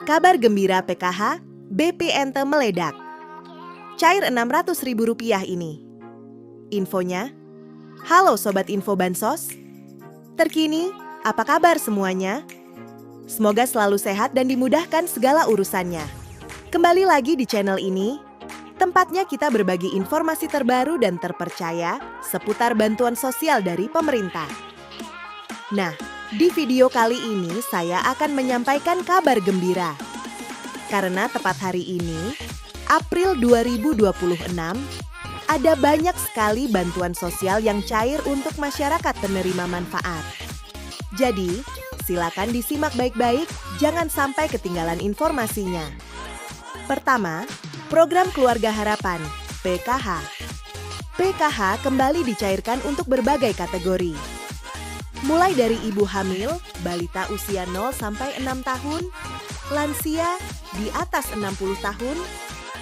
Kabar gembira PKH, BPNT meledak. Cair Rp600.000 ini. Infonya, halo Sobat Info Bansos. Terkini, apa kabar semuanya? Semoga selalu sehat dan dimudahkan segala urusannya. Kembali lagi di channel ini, tempatnya kita berbagi informasi terbaru dan terpercaya seputar bantuan sosial dari pemerintah. Nah, di video kali ini saya akan menyampaikan kabar gembira. Karena tepat hari ini, April 2026, ada banyak sekali bantuan sosial yang cair untuk masyarakat penerima manfaat. Jadi, silakan disimak baik-baik, jangan sampai ketinggalan informasinya. Pertama, Program Keluarga Harapan, PKH. PKH kembali dicairkan untuk berbagai kategori. Mulai dari ibu hamil, balita usia 0 sampai 6 tahun, lansia di atas 60 tahun,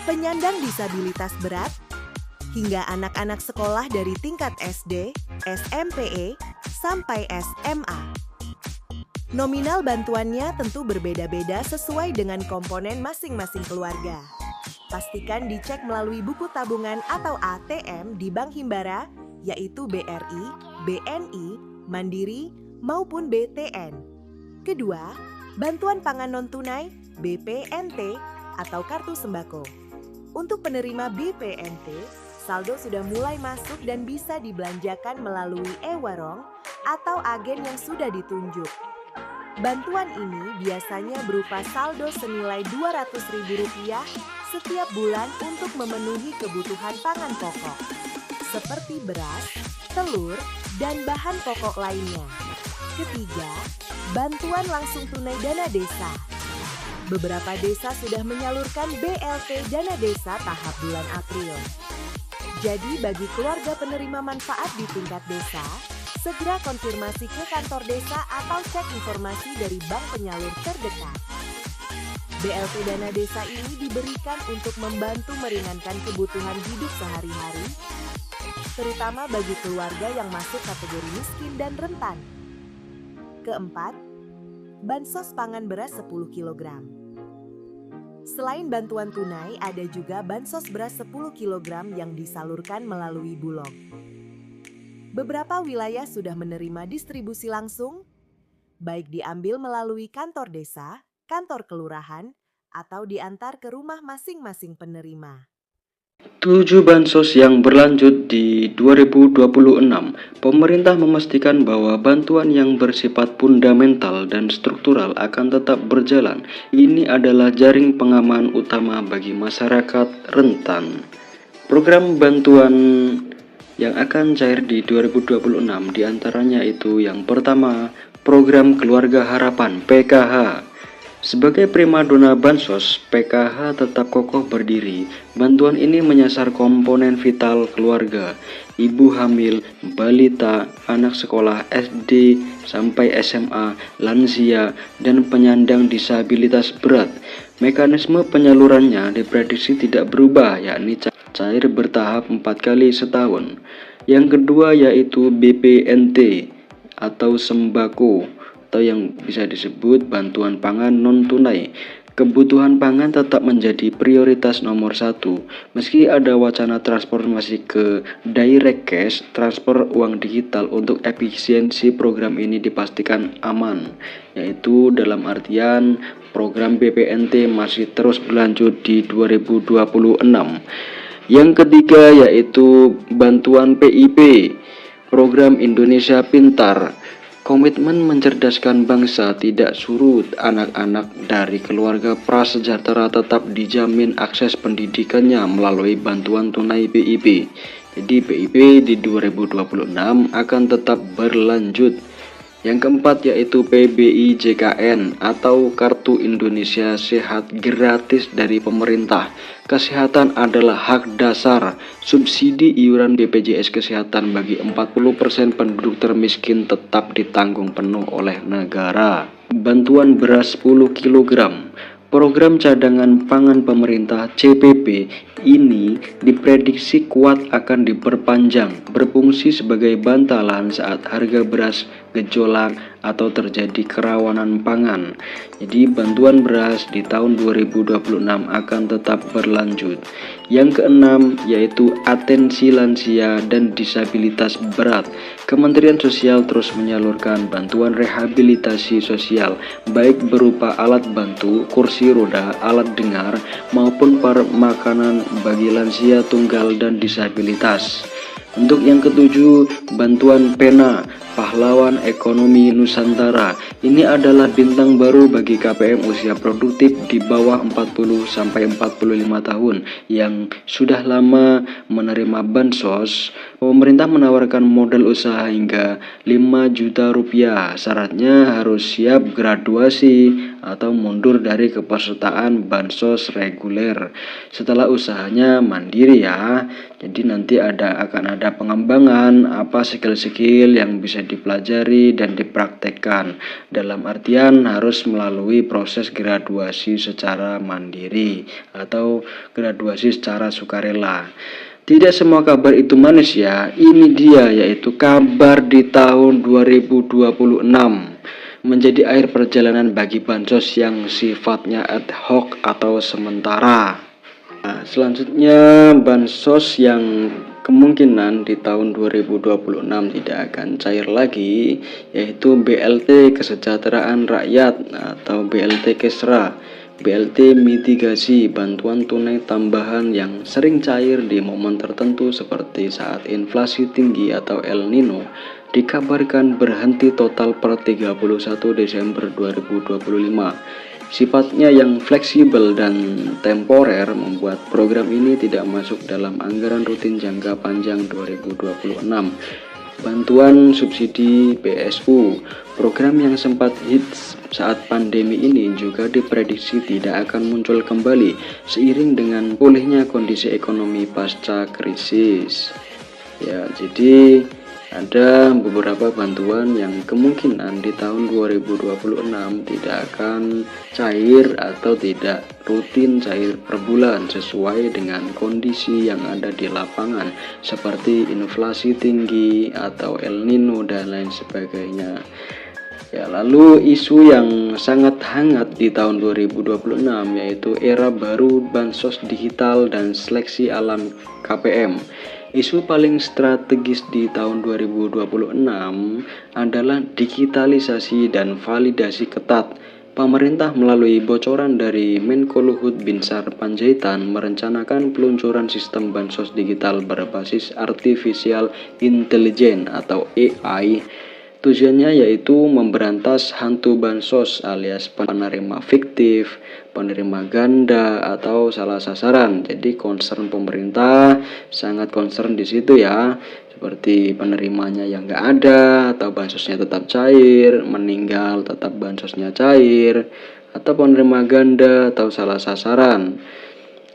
penyandang disabilitas berat, hingga anak-anak sekolah dari tingkat SD, SMP, sampai SMA. Nominal bantuannya tentu berbeda-beda sesuai dengan komponen masing-masing keluarga. Pastikan dicek melalui buku tabungan atau ATM di Bank Himbara, yaitu BRI, BNI, Mandiri, maupun BTN. Kedua, bantuan pangan non-tunai, BPNT, atau kartu sembako. Untuk penerima BPNT, saldo sudah mulai masuk dan bisa dibelanjakan melalui e-warung atau agen yang sudah ditunjuk. Bantuan ini biasanya berupa saldo senilai Rp200.000 setiap bulan untuk memenuhi kebutuhan pangan pokok, seperti beras, telur, dan bahan pokok lainnya. Ketiga, bantuan langsung tunai dana desa. Beberapa desa sudah menyalurkan BLT dana desa tahap bulan April. Jadi bagi keluarga penerima manfaat di tingkat desa, segera konfirmasi ke kantor desa atau cek informasi dari bank penyalur terdekat. BLT dana desa ini diberikan untuk membantu meringankan kebutuhan hidup sehari-hari, terutama bagi keluarga yang masuk kategori miskin dan rentan. Keempat, bansos pangan beras 10 kg. Selain bantuan tunai, ada juga bansos beras 10 kg yang disalurkan melalui Bulog. Beberapa wilayah sudah menerima distribusi langsung, baik diambil melalui kantor desa, kantor kelurahan, atau diantar ke rumah masing-masing penerima. 7 bansos yang berlanjut di 2026, pemerintah memastikan bahwa bantuan yang bersifat fundamental dan struktural akan tetap berjalan. Ini adalah jaring pengaman utama bagi masyarakat rentan. Program bantuan yang akan cair di 2026 diantaranya itu yang pertama, Program Keluarga Harapan PKH. Sebagai primadona bansos, PKH tetap kokoh berdiri. Bantuan ini menyasar komponen vital keluarga, ibu hamil, balita, anak sekolah SD sampai SMA, lansia, dan penyandang disabilitas berat. Mekanisme penyalurannya diprediksi tidak berubah, yakni cair bertahap 4 kali setahun. Yang kedua yaitu BPNT atau sembako, atau yang bisa disebut bantuan pangan non-tunai. Kebutuhan pangan tetap menjadi prioritas nomor 1. Meski ada wacana transformasi ke direct cash, transfer uang digital untuk efisiensi program ini dipastikan aman, yaitu dalam artian program BPNT masih terus berlanjut di 2026. Yang ketiga yaitu bantuan PIP, Program Indonesia Pintar. Komitmen mencerdaskan bangsa tidak surut. Anak-anak dari keluarga prasejahtera tetap dijamin akses pendidikannya melalui bantuan tunai PIP. Jadi PIP di 2026 akan tetap berlanjut. Yang keempat yaitu PBIJKN atau Kartu Indonesia Sehat gratis dari pemerintah. Kesehatan adalah hak dasar. Subsidi iuran BPJS Kesehatan bagi 40% penduduk termiskin tetap ditanggung penuh oleh negara. Bantuan beras 10 kg. Program cadangan pangan pemerintah CPP ini diprediksi kuat akan diperpanjang, berfungsi sebagai bantalan saat harga beras gejolak atau terjadi kerawanan pangan. Jadi bantuan beras di tahun 2026 akan tetap berlanjut. Yang keenam yaitu atensi lansia dan disabilitas berat. Kementerian Sosial terus menyalurkan bantuan rehabilitasi sosial baik berupa alat bantu, kursi roda, alat dengar maupun makanan bagi lansia tunggal dan disabilitas. Untuk yang ketujuh, bantuan pena pahlawan ekonomi Nusantara. Ini adalah bintang baru bagi KPM usia produktif di bawah 40 sampai 45 tahun yang sudah lama menerima bansos. Pemerintah menawarkan modal usaha hingga 5 juta rupiah. Syaratnya harus siap graduasi atau mundur dari kepesertaan bansos reguler. Setelah usahanya mandiri ya. Jadi nanti akan ada pengembangan apa skill-skill yang bisa dipelajari dan dipraktekkan. Dalam artian harus melalui proses graduasi secara mandiri atau graduasi secara sukarela. Tidak semua kabar itu manis ya. Ini dia yaitu kabar di tahun 2026 menjadi akhir perjalanan bagi bansos yang sifatnya ad hoc atau sementara. Nah, selanjutnya bansos yang kemungkinan di tahun 2026 tidak akan cair lagi yaitu BLT Kesejahteraan Rakyat atau BLT Kesra, BLT mitigasi bantuan tunai tambahan yang sering cair di momen tertentu seperti saat inflasi tinggi atau El Nino dikabarkan berhenti total per 31 Desember 2025. Sifatnya yang fleksibel dan temporer membuat program ini tidak masuk dalam anggaran rutin jangka panjang 2026. Bantuan subsidi BSU, program yang sempat hits saat pandemi ini juga diprediksi tidak akan muncul kembali seiring dengan pulihnya kondisi ekonomi pasca krisis. Ya, jadi ada beberapa bantuan yang kemungkinan di tahun 2026 tidak akan cair atau tidak rutin cair per bulan sesuai dengan kondisi yang ada di lapangan seperti inflasi tinggi atau El Nino dan lain sebagainya. Ya, lalu isu yang sangat hangat di tahun 2026 yaitu era baru bansos digital dan seleksi alam KPM. Isu paling strategis di tahun 2026 adalah digitalisasi dan validasi ketat. Pemerintah melalui bocoran dari Menko Luhut Binsar Panjaitan merencanakan peluncuran sistem bansos digital berbasis Artificial Intelligence atau AI. Tujuannya yaitu memberantas hantu bansos alias penerima fiktif, penerima ganda atau salah sasaran. Jadi concern pemerintah sangat concern di situ ya, seperti penerimanya yang nggak ada atau bansosnya tetap cair, meninggal tetap bansosnya cair, atau penerima ganda atau salah sasaran.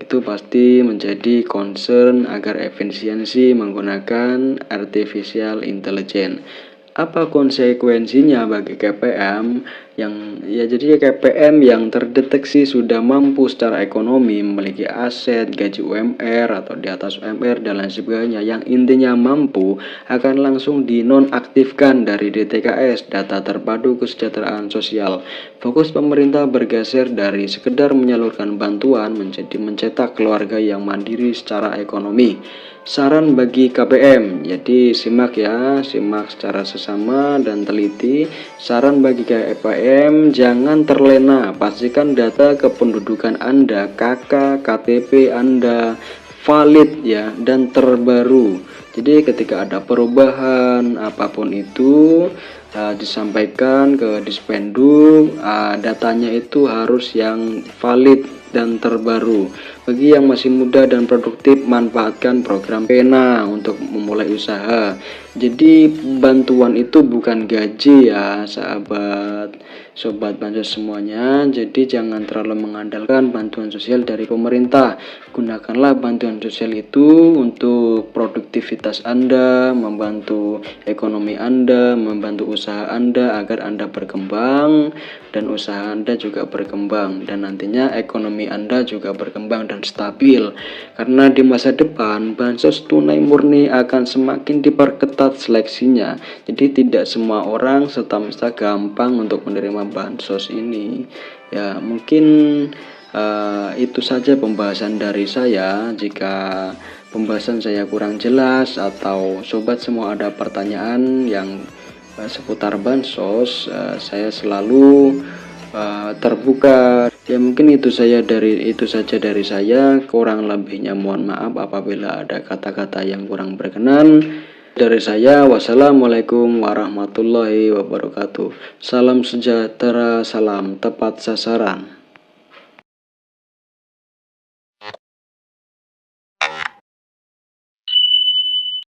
Itu pasti menjadi concern agar efisiensi menggunakan artificial intelligence. Apa konsekuensinya bagi KPM jadi KPM yang terdeteksi sudah mampu secara ekonomi, memiliki aset, gaji UMR atau di atas UMR dan lain sebagainya, yang intinya mampu akan langsung dinonaktifkan dari DTKS, data terpadu kesejahteraan sosial. Fokus pemerintah bergeser dari sekedar menyalurkan bantuan menjadi mencetak keluarga yang mandiri secara ekonomi. Saran bagi KPM, jadi simak ya, simak secara sesama dan teliti. Saran bagi KPM, jangan terlena, pastikan data kependudukan Anda, KK, KTP Anda valid ya dan terbaru. Jadi ketika ada perubahan apapun itu disampaikan ke Dispendu, datanya itu harus yang valid dan terbaru. Bagi yang masih muda dan produktif, manfaatkan program Pena untuk memulai usaha. Jadi bantuan itu bukan gaji ya sobat bansos semuanya. Jadi jangan terlalu mengandalkan bantuan sosial dari pemerintah. Gunakanlah bantuan sosial itu untuk produktivitas Anda, membantu ekonomi Anda, membantu usaha Anda agar Anda berkembang dan usaha Anda juga berkembang, dan nantinya ekonomi Anda juga berkembang dan stabil. Karena di masa depan bansos tunai murni akan semakin diperketat seleksinya. Jadi tidak semua orang serta-merta gampang untuk menerima bansos ini. Ya, mungkin itu saja pembahasan dari saya. Jika pembahasan saya kurang jelas atau sobat semua ada pertanyaan yang seputar bansos, saya selalu terbuka. Ya, mungkin itu saja dari saya. Kurang lebihnya mohon maaf apabila ada kata-kata yang kurang berkenan. Dari saya, wassalamualaikum warahmatullahi wabarakatuh. Salam sejahtera, salam tepat sasaran.